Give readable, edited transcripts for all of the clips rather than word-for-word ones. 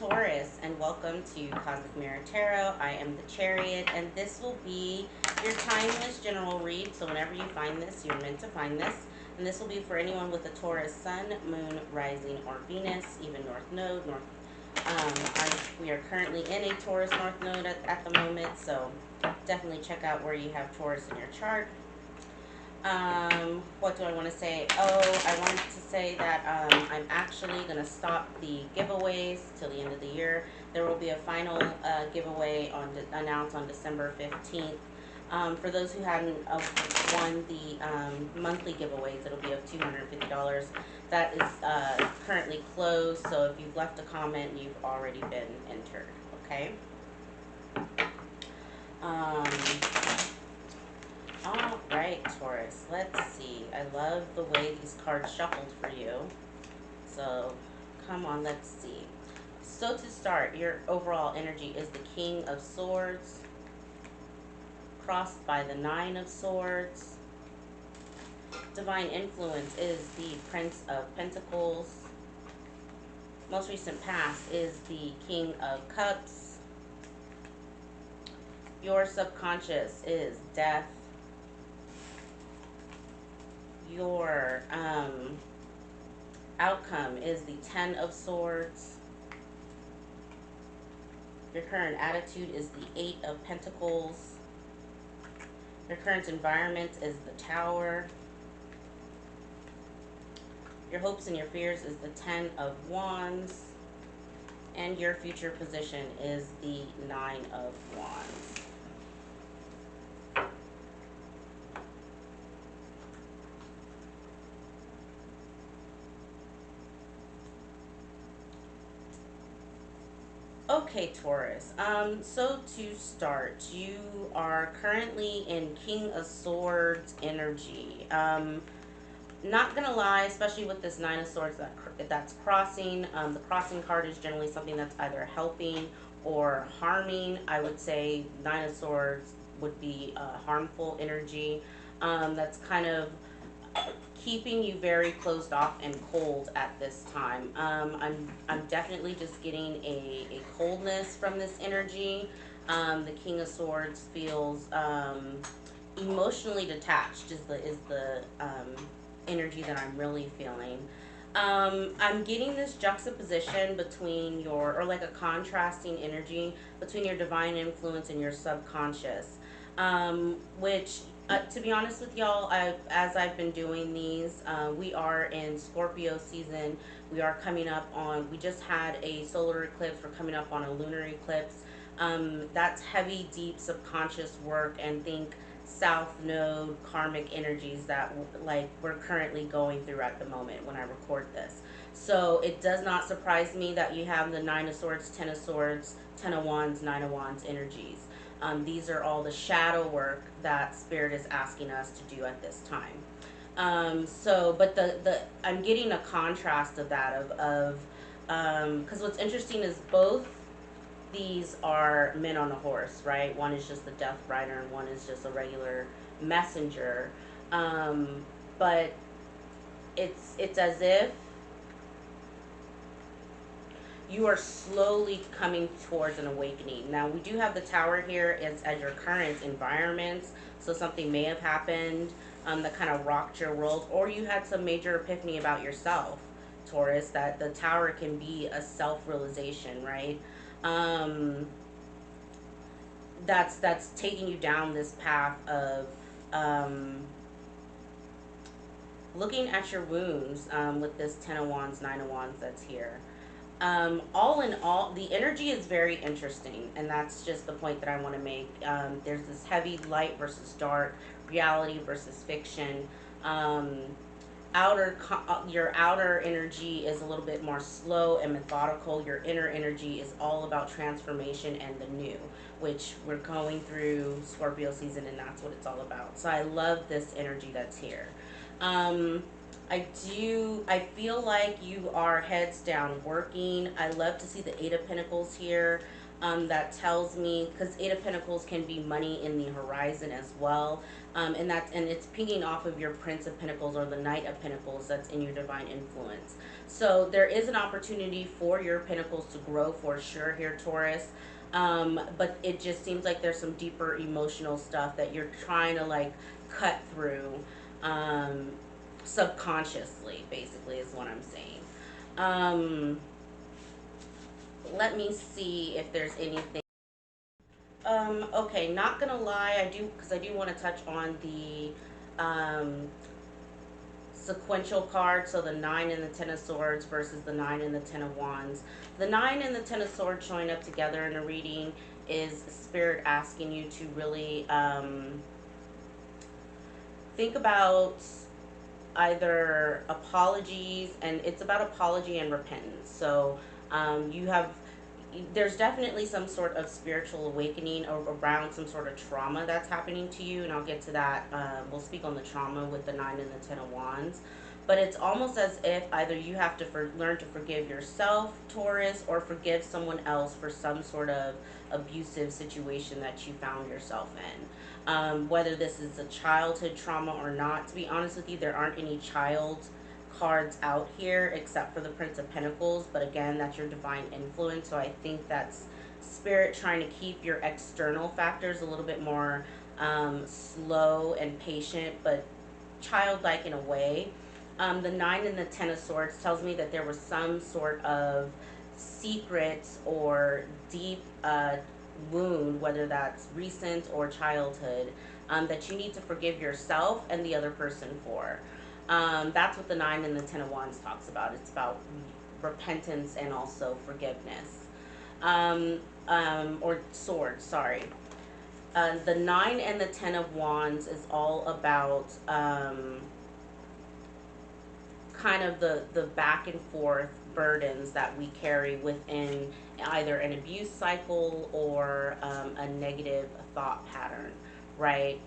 Taurus, and welcome to Cosmic Mirror Tarot. I am the Chariot, and this will be your timeless general read. So whenever you find this, you're meant to find this. And this will be for anyone with a Taurus Sun, Moon, Rising, or Venus, even North Node. We are currently in a Taurus North Node at the moment, so definitely check out where you have Taurus in your chart. What do I want to say? Oh, I wanted to say that I'm actually going to stop the giveaways till the end of the year. There will be a final giveaway announced on December 15th. For those who hadn't won the monthly giveaways, it'll be of $250. That is currently closed, so if you've left a comment, you've already been entered, okay? All right, Taurus, let's see. I love the way these cards shuffled for you. So, come on, let's see. So to start, your overall energy is the King of Swords, crossed by the Nine of Swords. Divine influence is the Prince of Pentacles. Most recent past is the King of Cups. Your subconscious is Death. Your outcome is the Ten of Swords. Your current attitude is the Eight of Pentacles. Your current environment is the Tower. Your hopes and your fears is the Ten of Wands. And your future position is the Nine of Wands. Okay, Taurus. So to start, you are currently in King of Swords energy. Not gonna lie, especially with this Nine of Swords that's crossing. The crossing card is generally something that's either helping or harming. I would say Nine of Swords would be harmful energy. That's kind of keeping you very closed off and cold at this time. I'm definitely just getting a coldness from this energy. The King of Swords feels emotionally detached is the energy that I'm really feeling. I'm getting this juxtaposition between or like a contrasting energy between your divine influence and your subconscious, which to be honest with y'all, as I've been doing these, we are in Scorpio season. We are coming up on, we just had a solar eclipse. We're coming up on a lunar eclipse. That's heavy, deep subconscious work, and think South Node karmic energies that like we're currently going through at the moment when I record this. So it does not surprise me that you have the Nine of Swords, Ten of Swords, Ten of Wands, Nine of Wands energies. These are all the shadow work that Spirit is asking us to do at this time. But I'm getting a contrast of that because what's interesting is both these are men on a horse, right? One is just the death rider and one is just a regular messenger. But it's as if you are slowly coming towards an awakening. Now, we do have the Tower here as your current environment, so something may have happened that kind of rocked your world, or you had some major epiphany about yourself, Taurus, that the Tower can be a self-realization, right? That's taking you down this path of looking at your wounds with this Ten of Wands, Nine of Wands that's here. All in all, the energy is very interesting, and that's just the point that I want to make. There's this heavy light versus dark, reality versus fiction. Your outer energy is a little bit more slow and methodical. Your inner energy is all about transformation and the new, which we're going through Scorpio season, and that's what it's all about. So I love this energy that's here. I feel like you are heads down working. I love to see the Eight of Pentacles here. that tells me, because Eight of Pentacles can be money in the horizon as well, and it's pinging off of your Prince of Pentacles or the Knight of Pentacles that's in your divine influence. So there is an opportunity for your pentacles to grow for sure here, Taurus. But it just seems like there's some deeper emotional stuff that you're trying to like cut through, um, subconsciously, basically, is what I'm saying. Um, Let me see if there's anything. Okay, not gonna lie, I do, because I do want to touch on the sequential cards. So the Nine and the Ten of Swords versus the Nine and the Ten of Wands. The Nine and the Ten of Swords showing up together in a reading is Spirit asking you to really think about either apologies, and it's about apology and repentance. So you have, there's definitely some sort of spiritual awakening around some sort of trauma that's happening to you, and I'll get to that. We'll speak on the trauma with the Nine and the Ten of Wands. But it's almost as if either you have to learn to forgive yourself, Taurus, or forgive someone else for some sort of abusive situation that you found yourself in. Whether this is a childhood trauma or not, to be honest with you, there aren't any child cards out here except for the Prince of Pentacles, but again, that's your divine influence. So I think that's Spirit trying to keep your external factors a little bit more slow and patient, but childlike in a way. The Nine and the Ten of Swords tells me that there was some sort of secret or deep wound, whether that's recent or childhood, that you need to forgive yourself and the other person for. That's what the Nine and the Ten of Wands talks about. It's about repentance and also forgiveness. Or swords, sorry. The Nine and the Ten of Wands is all about kind of the back and forth burdens that we carry within either an abuse cycle or a negative thought pattern, right?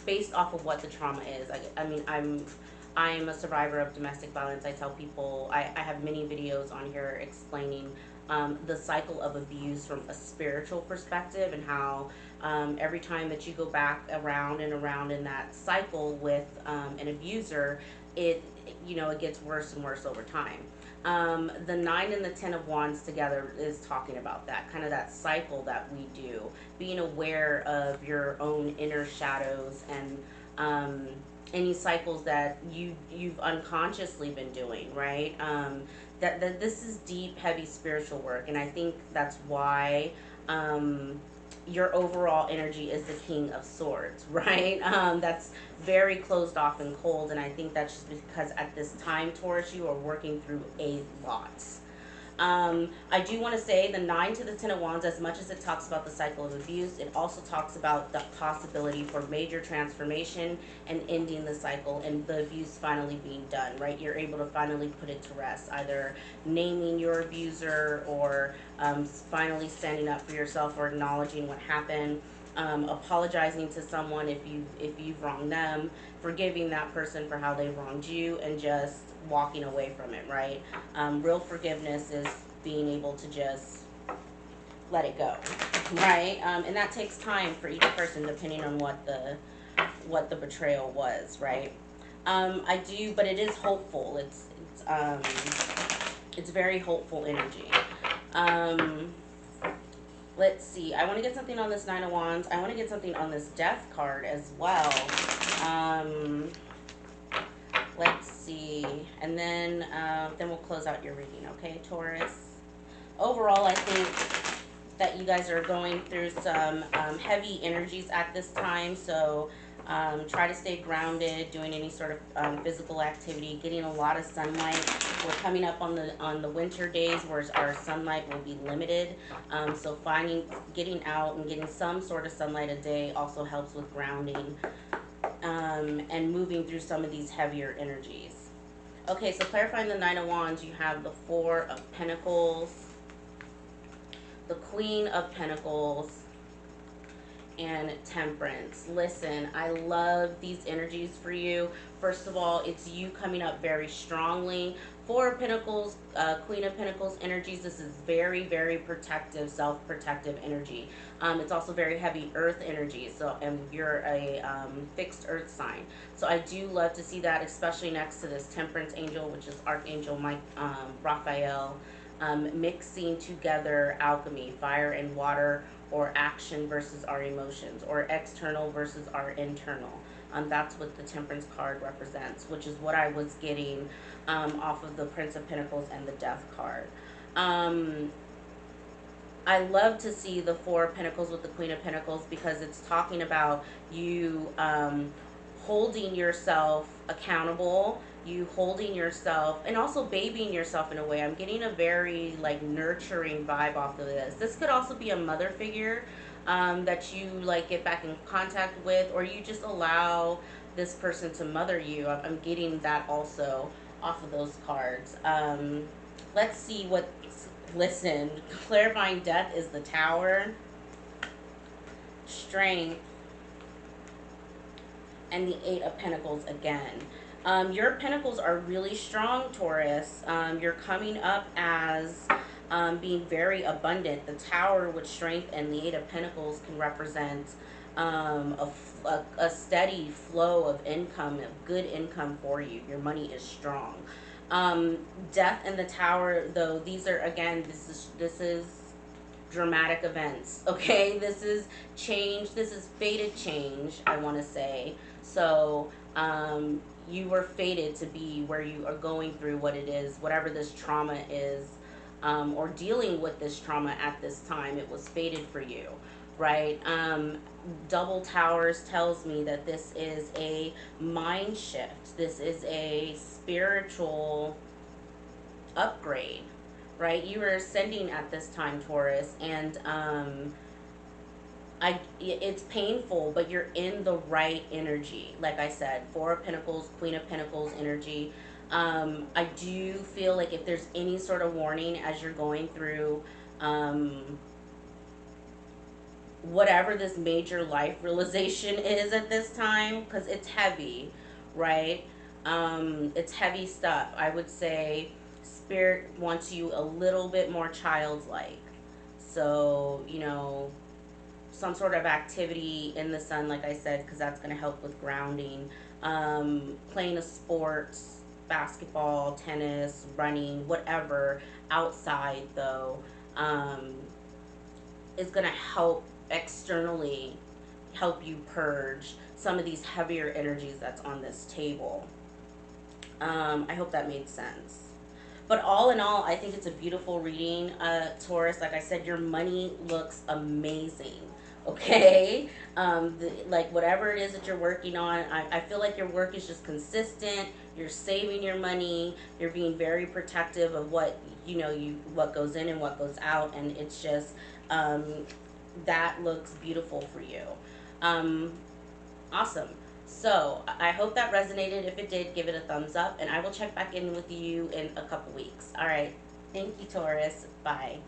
Based off of what the trauma is, I mean, I'm a survivor of domestic violence. I tell people, I have many videos on here explaining the cycle of abuse from a spiritual perspective, and how every time that you go back around and around in that cycle with an abuser, it gets worse and worse over time. The Nine and the Ten of Wands together is talking about that, kind of that cycle that we do, being aware of your own inner shadows and any cycles that you've unconsciously been doing, right? That this is deep, heavy spiritual work, and I think that's why your overall energy is the King of Swords, right? That's very closed off and cold, and I think that's just because at this time, Taurus, you are working through a lot. I do want to say the Nine to the Ten of Wands, as much as it talks about the cycle of abuse, it also talks about the possibility for major transformation and ending the cycle and the abuse finally being done, right? You're able to finally put it to rest, either naming your abuser or finally standing up for yourself or acknowledging what happened. Apologizing to someone if you've wronged them, forgiving that person for how they wronged you, and just walking away from it, right? Real forgiveness is being able to just let it go, right? And that takes time for each person depending on what the betrayal was, right? I do, but it is hopeful. It's very hopeful energy. Let's see. I want to get something on this Nine of Wands. I want to get something on this Death card as well. Let's see. And then we'll close out your reading, okay, Taurus? Overall, I think that you guys are going through some heavy energies at this time. So try to stay grounded, doing any sort of physical activity, getting a lot of sunlight. We're coming up on the winter days where our sunlight will be limited. So getting out and getting some sort of sunlight a day also helps with grounding and moving through some of these heavier energies. Okay, so clarifying the Nine of Wands, you have the Four of Pentacles, the Queen of Pentacles, and Temperance. Listen, I love these energies for you. First of all, it's you coming up very strongly. Four of Pentacles, Queen of Pentacles energies. This is very, very protective, self-protective energy. It's also very heavy earth energy. So, and you're a fixed earth sign. So I do love to see that, especially next to this Temperance angel, which is Archangel Mike, Raphael, mixing together alchemy, fire and water, or action versus our emotions, or external versus our internal. That's what the Temperance card represents, which is what I was getting off of the Prince of Pentacles and the Death card. I love to see the Four of Pentacles with the Queen of Pentacles because it's talking about you holding yourself accountable, you holding yourself, and also babying yourself in a way. I'm getting a very like nurturing vibe off of this. This could also be a mother figure that you like get back in contact with, or you just allow this person to mother you. I'm getting that also off of those cards. Let's see what. Listen, clarifying death is the Tower, Strength, and the Eight of Pentacles again. Your pentacles are really strong, Taurus. You're coming up as being very abundant. The Tower with Strength and the Eight of Pentacles can represent a steady flow of income, of good income for you. Your money is strong. Death and the Tower, though, these are, again, this is dramatic events, okay? This is change. This is fated change, I want to say. So you were fated to be where you are going through what it is, whatever this trauma is, or dealing with this trauma at this time. It was fated for you, right? Double Towers tells me that this is a mind shift. This is a spiritual upgrade, right? You are ascending at this time, Taurus, and it's painful, but you're in the right energy. Like I said, Four of Pentacles, Queen of Pentacles energy. I do feel like if there's any sort of warning as you're going through whatever this major life realization is at this time, because it's heavy, right? It's heavy stuff. I would say Spirit wants you a little bit more childlike. So, you know, some sort of activity in the sun, like I said, because that's going to help with grounding. Playing a sport, basketball, tennis, running, whatever, outside, though, is going to help externally help you purge some of these heavier energies that's on this table. I hope that made sense. But all in all, I think it's a beautiful reading, Taurus. Like I said, your money looks amazing. Okay? Like whatever it is that you're working on, I feel like your work is just consistent. You're saving your money. You're being very protective of what, you know, what goes in and what goes out. And it's just, that looks beautiful for you. Awesome. So I hope that resonated. If it did, give it a thumbs up, and I will check back in with you in a couple weeks. All right. Thank you, Taurus. Bye.